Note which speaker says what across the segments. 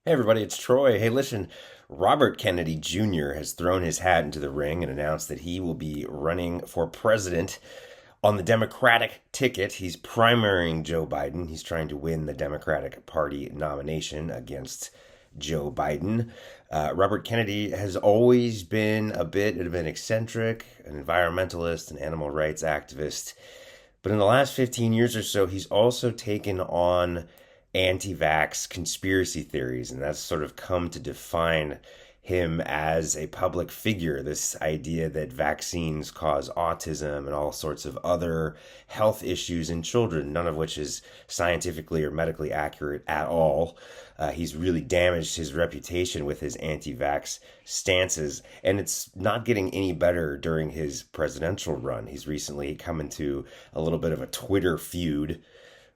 Speaker 1: Hey everybody, it's Troy. Hey, listen, Robert Kennedy Jr. has thrown his hat into the ring and announced that he will be running for president on the Democratic ticket. He's primarying Joe Biden. He's trying to win the Democratic Party nomination against Joe Biden. Robert Kennedy has always been a bit of an eccentric, an environmentalist, an animal rights activist. But in the last 15 years or so, he's also taken on anti-vax conspiracy theories, and that's sort of come to define him as a public figure. This idea that vaccines cause autism and all sorts of other health issues in children, none of which is scientifically or medically accurate at all. He's really damaged his reputation with his anti-vax stances, and it's not getting any better during his presidential run. He's recently come into a little bit of a Twitter feud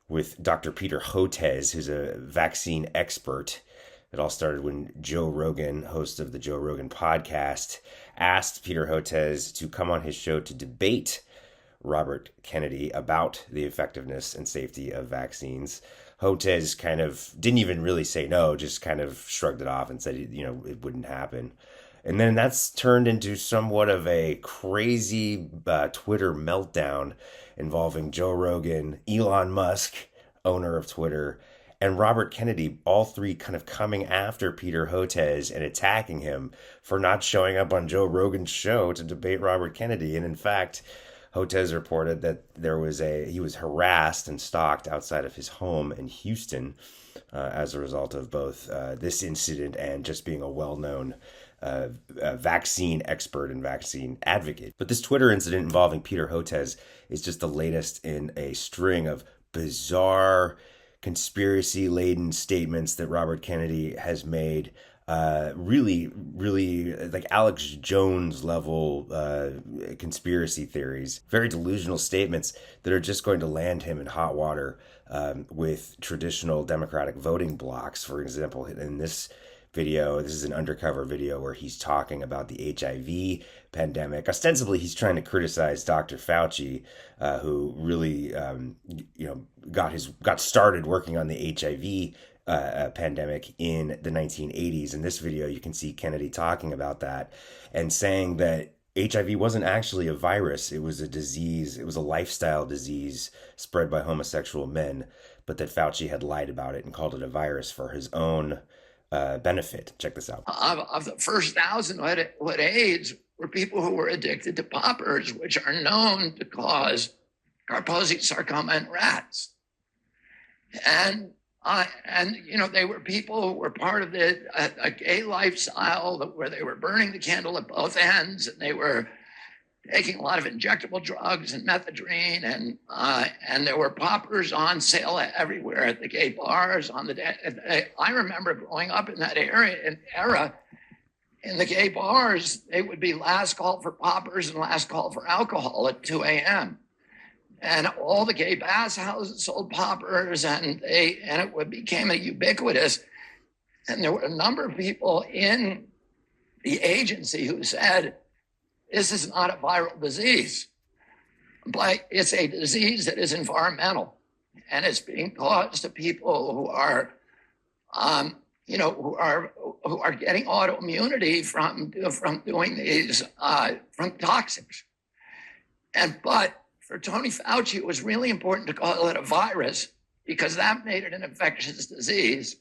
Speaker 1: with Dr. Peter Hotez, who's a vaccine expert. It all started when Joe Rogan, host of the Joe Rogan podcast, asked Peter Hotez to come on his show to debate Robert Kennedy about the effectiveness and safety of vaccines. Hotez kind of didn't even really say no, just kind of shrugged it off and said, it wouldn't happen. And then that's turned into somewhat of a crazy Twitter meltdown involving Joe Rogan, Elon Musk, owner of Twitter, and Robert Kennedy, all three kind of coming after Peter Hotez and attacking him for not showing up on Joe Rogan's show to debate Robert Kennedy. And in fact, Hotez reported that he was harassed and stalked outside of his home in Houston as a result of both this incident and just being a well-known vaccine expert and vaccine advocate. But this Twitter incident involving Peter Hotez is just the latest in a string of bizarre, conspiracy-laden statements that Robert Kennedy has made. Really like Alex Jones level conspiracy theories, very delusional statements that are just going to land him in hot water with traditional Democratic voting blocks. For example, in this video, this is an undercover video where he's talking about the HIV pandemic. Ostensibly, he's trying to criticize Dr. Fauci, who really, got started working on the HIV pandemic in the 1980s. In this video, you can see Kennedy talking about that and saying that HIV wasn't actually a virus. It was a disease. It was a lifestyle disease spread by homosexual men, but that Fauci had lied about it and called it a virus for his own benefit. Check this out.
Speaker 2: Of the first 1,000 who had AIDS were people who were addicted to poppers, which are known to cause Kaposi's sarcoma in rats. And they were people who were part of a gay lifestyle where they were burning the candle at both ends, and they were taking a lot of injectable drugs and methadone, and there were poppers on sale everywhere at the gay bars. I remember growing up in that era, in the gay bars, they would be last call for poppers and last call for alcohol at 2 a.m. And all the gay bath houses sold poppers, and it became a ubiquitous. And there were a number of people in the agency who said, this is not a viral disease, but it's a disease that is environmental, and it's being caused to people who are, who are getting autoimmunity from doing these from toxins. But for Tony Fauci, it was really important to call it a virus because that made it an infectious disease.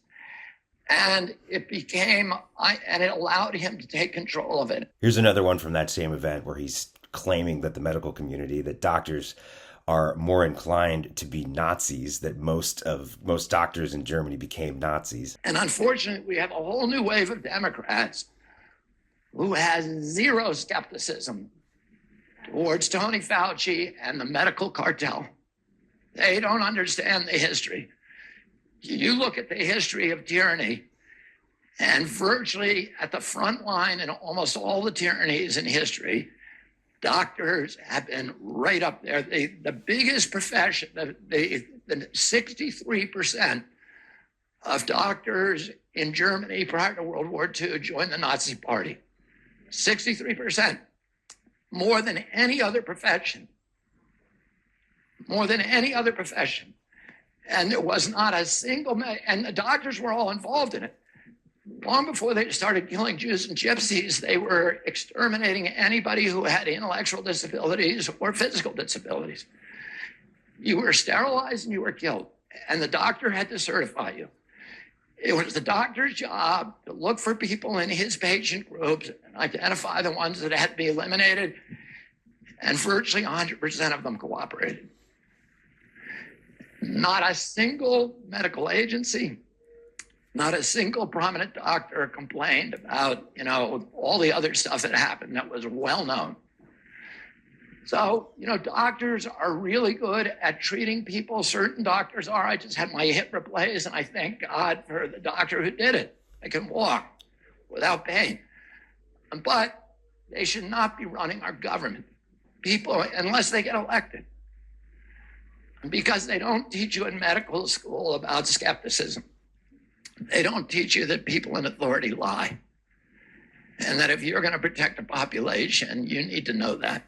Speaker 2: And it allowed him to take control of it.
Speaker 1: Here's another one from that same event where he's claiming that the medical community, that doctors are more inclined to be Nazis, that most doctors in Germany became Nazis.
Speaker 2: And unfortunately, we have a whole new wave of Democrats who has zero skepticism towards Tony Fauci and the medical cartel. They don't understand the history. You look at the history of tyranny, and virtually at the front line in almost all the tyrannies in history, doctors have been right up there. The biggest profession, the 63% of doctors in Germany prior to World War II joined the Nazi Party. 63%, more than any other profession. More than any other profession. And there was not a single, and the doctors were all involved in it. long before they started killing Jews and gypsies, they were exterminating anybody who had intellectual disabilities or physical disabilities. You were sterilized and you were killed, and the doctor had to certify you. It was the doctor's job to look for people in his patient groups and identify the ones that had to be eliminated, and virtually 100% of them cooperated. Not a single medical agency, not a single prominent doctor complained about, all the other stuff that happened that was well known. So, doctors are really good at treating people. Certain doctors are. I just had my hip replaced, and I thank God for the doctor who did it. I can walk without pain. But they should not be running our government, people, unless they get elected. Because they don't teach you in medical school about skepticism. They don't teach you that people in authority lie. And that if you're going to protect a population, you need to know that.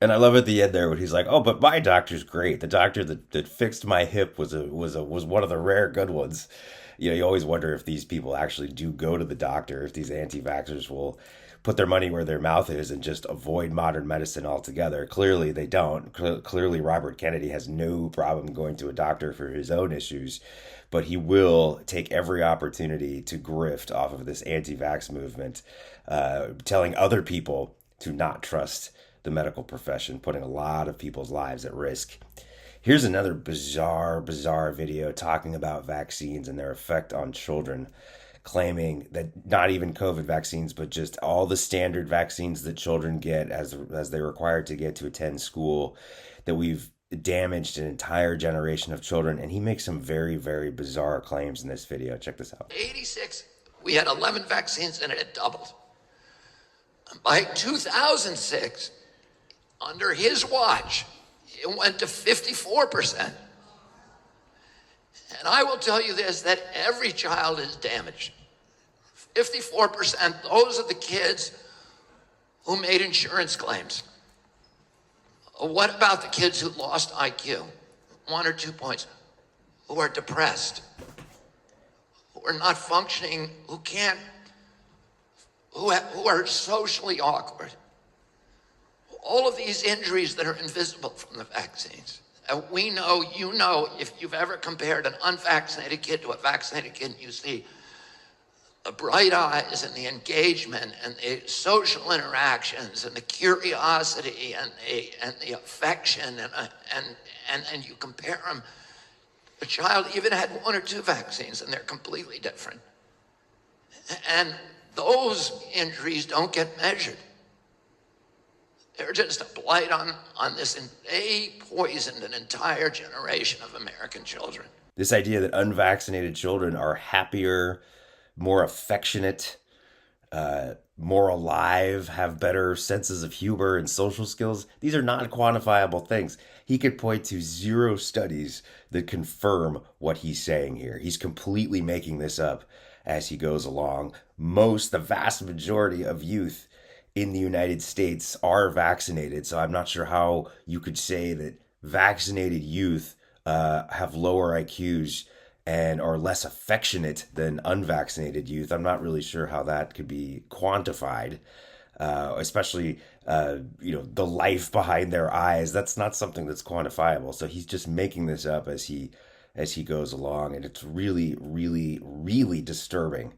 Speaker 1: And I love at the end there when he's like, "Oh, but my doctor's great. The doctor that fixed my hip was one of the rare good ones." You always wonder if these people actually do go to the doctor, if these anti-vaxxers will put their money where their mouth is and just avoid modern medicine altogether. Clearly, they don't. Clearly, Robert Kennedy has no problem going to a doctor for his own issues, but he will take every opportunity to grift off of this anti-vax movement, telling other people to not trust the medical profession, putting a lot of people's lives at risk. Here's another bizarre video talking about vaccines and their effect on children, claiming that not even COVID vaccines, but just all the standard vaccines that children get as they're required to get to attend school, that we've damaged an entire generation of children. And he makes some very, very bizarre claims in this video. Check this out.
Speaker 2: 86, we had 11 vaccines and it had doubled. By 2006, under his watch, it went to 54%. And I will tell you this, that every child is damaged. 54%, those are the kids who made insurance claims. What about the kids who lost IQ, 1 or 2 points, who are depressed, who are not functioning, who are socially awkward? All of these injuries that are invisible from the vaccines. We know, if you've ever compared an unvaccinated kid to a vaccinated kid, you see the bright eyes and the engagement and the social interactions and the curiosity and the affection and you compare them. A child even had 1 or 2 vaccines and they're completely different. And those injuries don't get measured. They're just a blight on this, and they poisoned an entire generation of American children.
Speaker 1: This idea that unvaccinated children are happier, more affectionate, more alive, have better senses of humor and social skills, these are not quantifiable things. He could point to 0 studies that confirm what he's saying here. He's completely making this up as he goes along. The vast majority of youth in the United States are vaccinated, so I'm not sure how you could say that vaccinated youth have lower IQs and are less affectionate than unvaccinated youth. I'm not really sure how that could be quantified, especially the life behind their eyes. That's not something that's quantifiable. So he's just making this up as he goes along, and it's really, really, really disturbing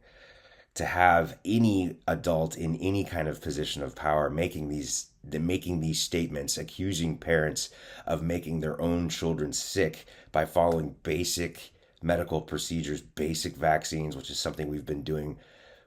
Speaker 1: to have any adult in any kind of position of power making these statements, accusing parents of making their own children sick by following basic medical procedures, basic vaccines, which is something we've been doing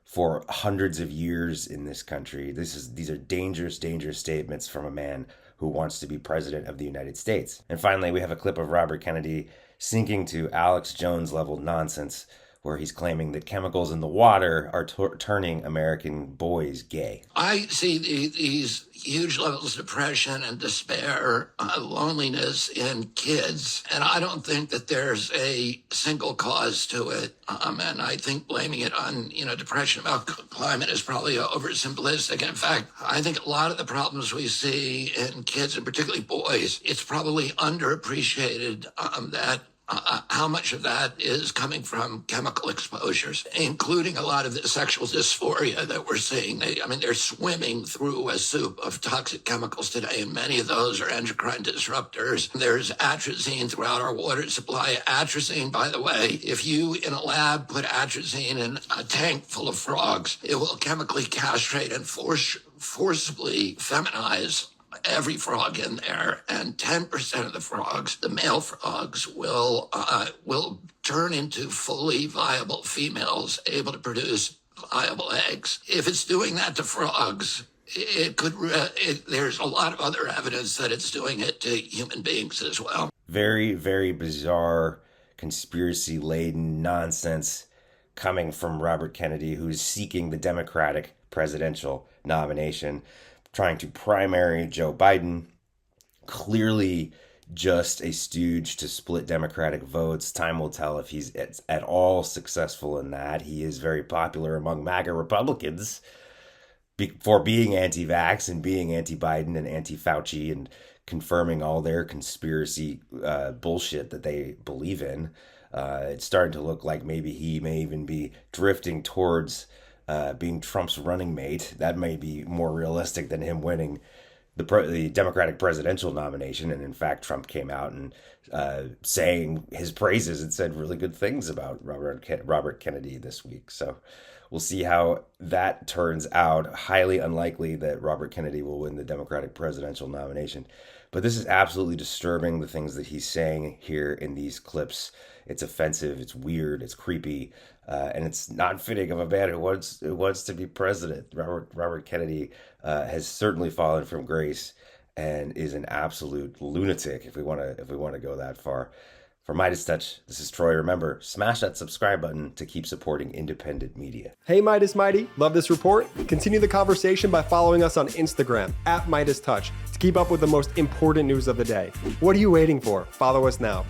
Speaker 1: for hundreds of years in this country. These are dangerous, dangerous statements from a man who wants to be president of the United States. And finally, we have a clip of Robert Kennedy sinking to Alex Jones level nonsense, where he's claiming that chemicals in the water are turning American boys gay.
Speaker 2: I see these huge levels of depression and despair, loneliness in kids, and I don't think that there's a single cause to it. And I think blaming it on, depression about climate is probably oversimplistic. And in fact, I think a lot of the problems we see in kids, and particularly boys, it's probably underappreciated that how much of that is coming from chemical exposures, including a lot of the sexual dysphoria that we're seeing. They're swimming through a soup of toxic chemicals today, and many of those are endocrine disruptors. There's atrazine throughout our water supply. Atrazine, by the way, if you in a lab put atrazine in a tank full of frogs, it will chemically castrate and forcibly feminize every frog in there, and 10% of the frogs, the male frogs, will turn into fully viable females able to produce viable eggs. If it's doing that to frogs, it could. There's a lot of other evidence that it's doing it to human beings as well.
Speaker 1: Very, very bizarre, conspiracy-laden nonsense coming from Robert Kennedy, who's seeking the Democratic presidential nomination, trying to primary Joe Biden. Clearly just a stooge to split Democratic votes. Time will tell if he's at all successful in that. He is very popular among MAGA Republicans for being anti-vax and being anti-Biden and anti-Fauci and confirming all their conspiracy bullshit that they believe in. It's starting to look like maybe he may even be drifting towards being Trump's running mate. That may be more realistic than him winning the Democratic presidential nomination. And in fact, Trump came out and saying his praises and said really good things about Robert Kennedy this week. So we'll see how that turns out. Highly unlikely that Robert Kennedy will win the Democratic presidential nomination. But this is absolutely disturbing, the things that he's saying here in these clips. It's offensive, it's weird, it's creepy, and it's not fitting of a man who wants to be president. Robert Kennedy has certainly fallen from grace and is an absolute lunatic if we want to go that far. For MeidasTouch, this is Troy. Remember, smash that subscribe button to keep supporting independent media.
Speaker 3: Hey Meidas Mighty, love this report? Continue the conversation by following us on Instagram @MeidasTouch to keep up with the most important news of the day. What are you waiting for? Follow us now.